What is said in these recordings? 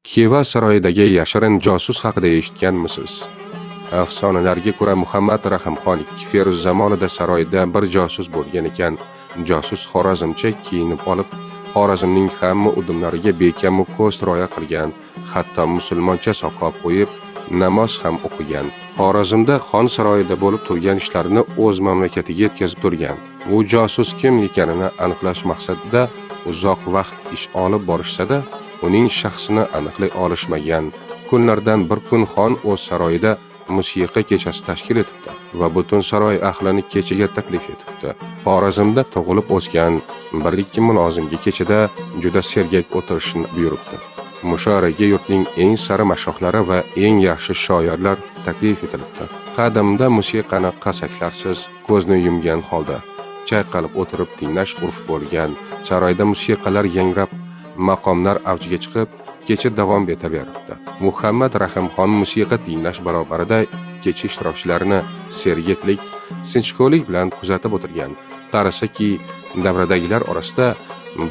Xiva saroyidagi yashirin josus haqida eshitganmisiz? Afsonalarga ko'ra Muhammad Rahimxon Feruz zamonida saroyda bir josus bo'lgan ekan. Josus Xorazmcha kiyinib olib, Xorazmning hamma udumlariga bekam ko'z rioya qilgan, hatto musulmoncha soqol qo'yib, namoz ham o'qigan. Xorazmda xon saroyida bo'lib turgan ishlarini o'z mamlakatiga yetkazib turgan. Bu josus kim ekanini aniqlash maqsadida uzoq vaqt ish olib borishsa-da, uning shaxsini aniqlay olishmagan. Kunlardan bir kun xon o'z saroyida musiqa kechasi tashkil etibdi va butun saroy ahlini kechaga taklif etibdi. Xorazmda tug'ilib o'sgan bir-ikki mulozimga kechada juda sergak o'tirishni buyuribdi. Mushoiraga yurtning eng sari mashhohlari va eng yaxshi shoirlar taklif etilibdi. Qadimda musiqani qasaklarsiz ko'zni yumgan holda chayqalib o'tirib tinglash urf bo'lgan. Saroyda musiqalar yangrab, maqomlar avjiga chiqib, kecha davom etaverdi. Muhammad Rahimxon musiqa tinglash barobarida kecha ishtirokchilarini sergaklik, sinchkovlik bilan kuzatib o'tirgan. Qarasaki, davradagilar orasida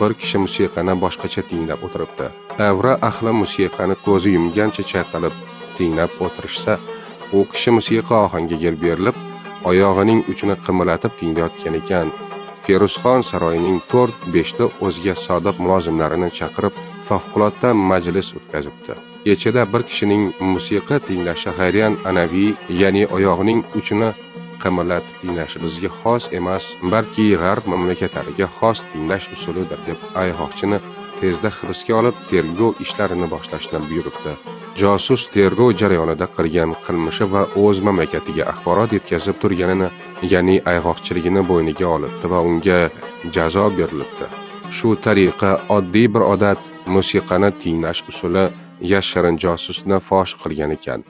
bir kishi musiqani boshqacha tinglab o'tiribdi. Davra ahli musiqani ko'zi yumgancha chayqalib tinglab o'tirishsa, u kishi musiqa ohangiga berilib, oyog'ining uchini qimirlatib tinglayotgan ekan. Feruzxon saroyining 4-5 ta o'ziga sodiq mulozimlarini chaqirib, favqulodda majlis o'tkazibdi. Kechada bir kishining musiqa tinglashi g'ayriyan anaviy, ya'ni oyog'ining uchini qimirlatib tinglashi bizga xos emas, balki g'arb mamlakatlariga xos tinglash usulidir deb ayg'oqchini tezda hibsga olib, tergov ishlarini boshlashni buyuribdi. Josus tergov jarayonida qilgan qilmishi va o'z mamlakatiga axborot yetkazib turganini, ya'ni ayg'oqchiligini bo'yniga olibdi va unga jazo berilibdi. Shu tariqa oddiy bir odat musiqani tinglash usuli yashirin josusni fosh qilgan ekan.